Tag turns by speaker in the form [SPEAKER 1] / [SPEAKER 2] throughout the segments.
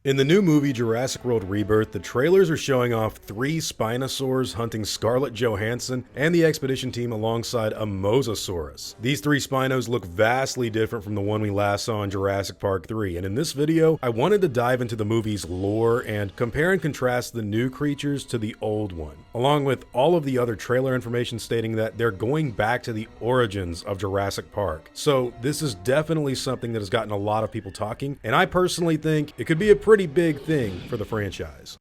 [SPEAKER 1] In the new movie Jurassic World Rebirth, the trailers are showing off 3 Spinosaurs hunting Scarlett Johansson and the expedition team alongside a Mosasaurus. These 3 Spinos look vastly different from the one we last saw in Jurassic Park 3, and in this video, I wanted to dive into the movie's lore and compare and contrast the new creatures to the old one, along with all of the other trailer information stating that they're going back to the origins of Jurassic Park. So this is definitely something that has gotten a lot of people talking, and I personally think it could be a pretty big thing for the franchise.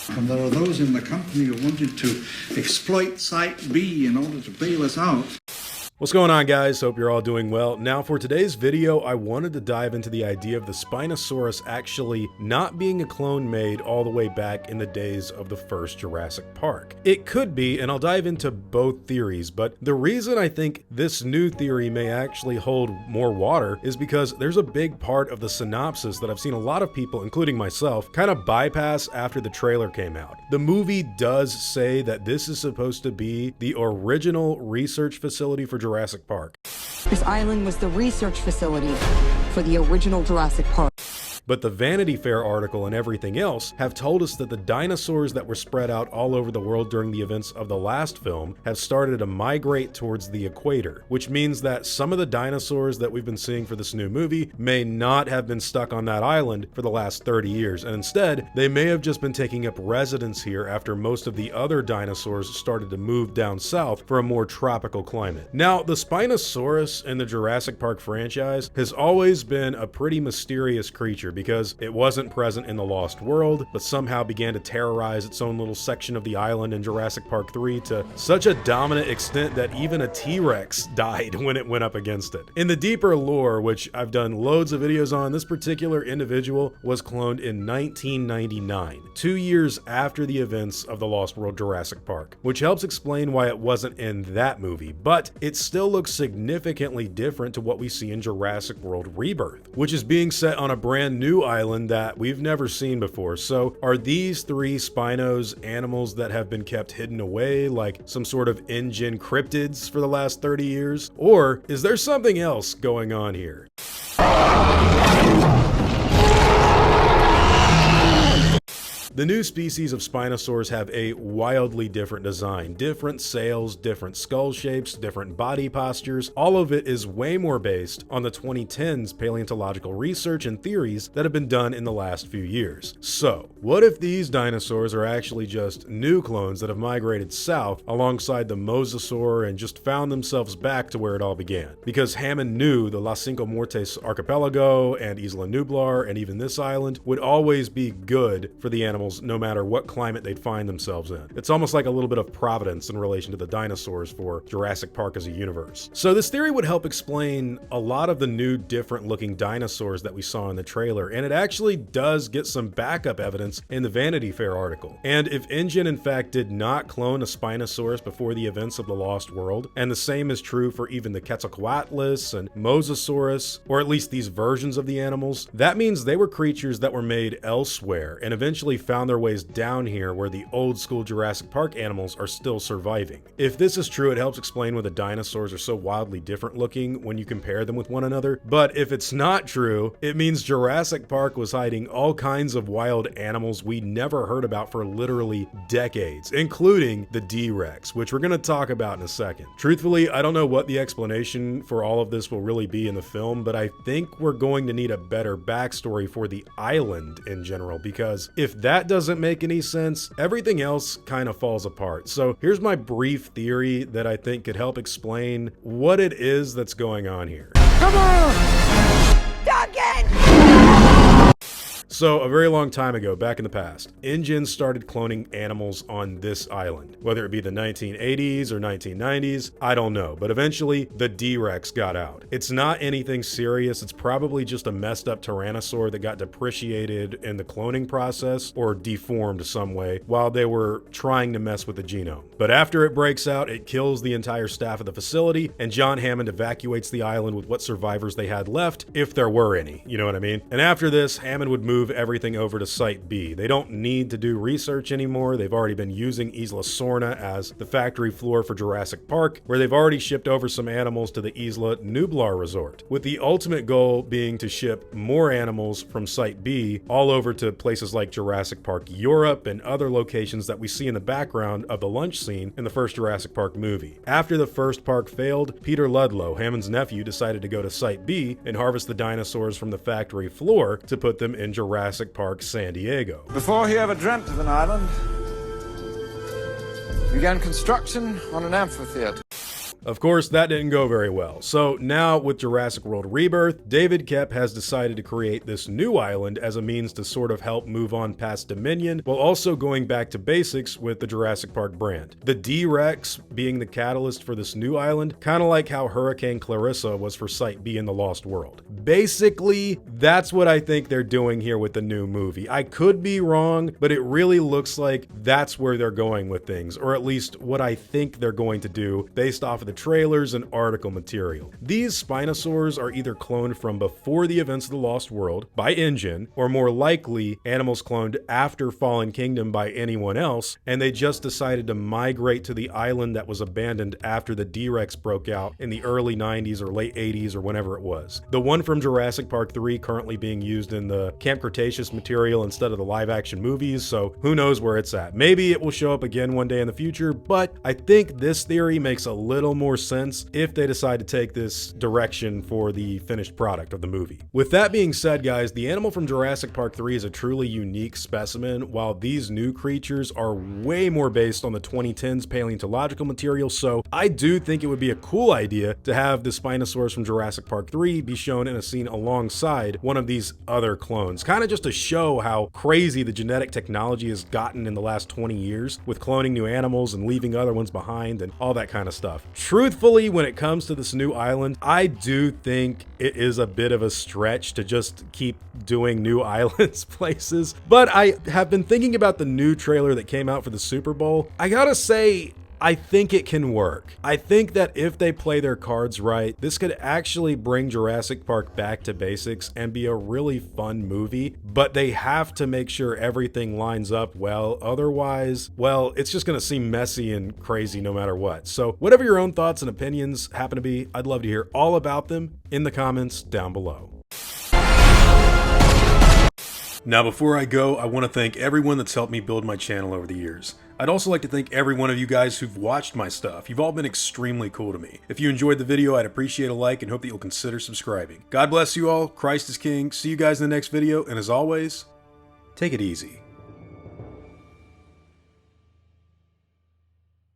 [SPEAKER 2] And there are those in the company who wanted to exploit Site B in order to bail us out.
[SPEAKER 1] What's going on, guys? Hope you're all doing well. Now for today's video, I wanted to dive into the idea of the Spinosaurus actually not being a clone made all the way back in the days of the first Jurassic Park. It could be, and I'll dive into both theories, but the reason I think this new theory may actually hold more water is because there's a big part of the synopsis that I've seen a lot of people, including myself, kind of bypass after the trailer came out. The movie does say that this is supposed to be the original research facility for Jurassic Park.
[SPEAKER 3] This island was the research facility for the original Jurassic Park.
[SPEAKER 1] But the Vanity Fair article and everything else have told us that the dinosaurs that were spread out all over the world during the events of the last film have started to migrate towards the equator, which means that some of the dinosaurs that we've been seeing for this new movie may not have been stuck on that island for the last 30 years, and instead, they may have just been taking up residence here after most of the other dinosaurs started to move down south for a more tropical climate. Now, the Spinosaurus in the Jurassic Park franchise has always been a pretty mysterious creature, because it wasn't present in the Lost World, but somehow began to terrorize its own little section of the island in Jurassic Park 3 to such a dominant extent that even a T-Rex died when it went up against it. In the deeper lore, which I've done loads of videos on, this particular individual was cloned in 1999, 2 years after the events of the Lost World Jurassic Park, which helps explain why it wasn't in that movie, but it still looks significantly different to what we see in Jurassic World Rebirth, which is being set on a brand new island that we've never seen before. So are these 3 Spinos animals that have been kept hidden away like some sort of InGen cryptids for the last 30 years? Or is there something else going on here? The new species of Spinosaurs have a wildly different design, different sails, different skull shapes, different body postures. All of it is way more based on the 2010s paleontological research and theories that have been done in the last few years. So, what if these dinosaurs are actually just new clones that have migrated south alongside the Mosasaur and just found themselves back to where it all began? Because Hammond knew the Las Cinco Muertes archipelago and Isla Nublar and even this island would always be good for the animals no matter what climate they'd find themselves in. It's almost like a little bit of providence in relation to the dinosaurs for Jurassic Park as a universe. So this theory would help explain a lot of the new different looking dinosaurs that we saw in the trailer, and it actually does get some backup evidence in the Vanity Fair article. And if InGen in fact did not clone a Spinosaurus before the events of the Lost World, and the same is true for even the Quetzalcoatlus and Mosasaurus, or at least these versions of the animals, that means they were creatures that were made elsewhere and eventually found their ways down here where the old school Jurassic Park animals are still surviving. If this is true, it helps explain why the dinosaurs are so wildly different looking when you compare them with one another. But if it's not true, it means Jurassic Park was hiding all kinds of wild animals we never heard about for literally decades, including the D-Rex, which we're going to talk about in a second. Truthfully, I don't know what the explanation for all of this will really be in the film, but I think we're going to need a better backstory for the island in general, because if that doesn't make any sense, everything else kind of falls apart. So here's my brief theory that I think could help explain what it is that's going on here.
[SPEAKER 3] Come on! Duncan!
[SPEAKER 1] So a very long time ago, back in the past, InGen started cloning animals on this island. Whether it be the 1980s or 1990s, I don't know, but eventually the D-Rex got out. It's not anything serious, it's probably just a messed up tyrannosaur that got depreciated in the cloning process or deformed some way while they were trying to mess with the genome. But after it breaks out, it kills the entire staff of the facility, and John Hammond evacuates the island with what survivors they had left, if there were any, you know what I mean? And after this, Hammond would move everything over to Site B. They don't need to do research anymore. They've already been using Isla Sorna as the factory floor for Jurassic Park, where they've already shipped over some animals to the Isla Nublar resort, with the ultimate goal being to ship more animals from Site B all over to places like Jurassic Park Europe and other locations that we see in the background of the lunch scene in the first Jurassic Park movie. After the first park failed, Peter Ludlow, Hammond's nephew, decided to go to Site B and harvest the dinosaurs from the factory floor to put them in Jurassic Park San Diego.
[SPEAKER 4] Before he ever dreamt of an island, he began construction on an amphitheater.
[SPEAKER 1] Of course, that didn't go very well. So now with Jurassic World Rebirth, David Koepp has decided to create this new island as a means to sort of help move on past Dominion, while also going back to basics with the Jurassic Park brand. The D-Rex being the catalyst for this new island, kind of like how Hurricane Clarissa was for Site B in The Lost World. Basically, that's what I think they're doing here with the new movie. I could be wrong, but it really looks like that's where they're going with things, or at least what I think they're going to do based off of the trailers and article material. These Spinosaurs are either cloned from before the events of the Lost World by InGen, or more likely animals cloned after Fallen Kingdom by anyone else, and they just decided to migrate to the island that was abandoned after the D-Rex broke out in the early 90s or late 80s or whenever it was. The one from Jurassic Park 3 currently being used in the Camp Cretaceous material instead of the live action movies, so who knows where it's at. Maybe it will show up again one day in the future, but I think this theory makes a little more sense if they decide to take this direction for the finished product of the movie. With that being said, guys, the animal from Jurassic Park 3 is a truly unique specimen, while these new creatures are way more based on the 2010s paleontological material, so I do think it would be a cool idea to have the Spinosaurus from Jurassic Park 3 be shown in a scene alongside one of these other clones, kind of just to show how crazy the genetic technology has gotten in the last 20 years with cloning new animals and leaving other ones behind and all that kind of stuff. Truthfully, when it comes to this new island, I do think it is a bit of a stretch to just keep doing new islands places, but I have been thinking about the new trailer that came out for the Super Bowl. I gotta say, I think it can work. I think that if they play their cards right, this could actually bring Jurassic Park back to basics and be a really fun movie, but they have to make sure everything lines up well. Otherwise, well, it's just gonna seem messy and crazy no matter what. So whatever your own thoughts and opinions happen to be, I'd love to hear all about them in the comments down below. Now, before I go, I want to thank everyone that's helped me build my channel over the years. I'd also like to thank every one of you guys who've watched my stuff. You've all been extremely cool to me. If you enjoyed the video, I'd appreciate a like and hope that you'll consider subscribing. God bless you all. Christ is King. See you guys in the next video, and as always, take it easy.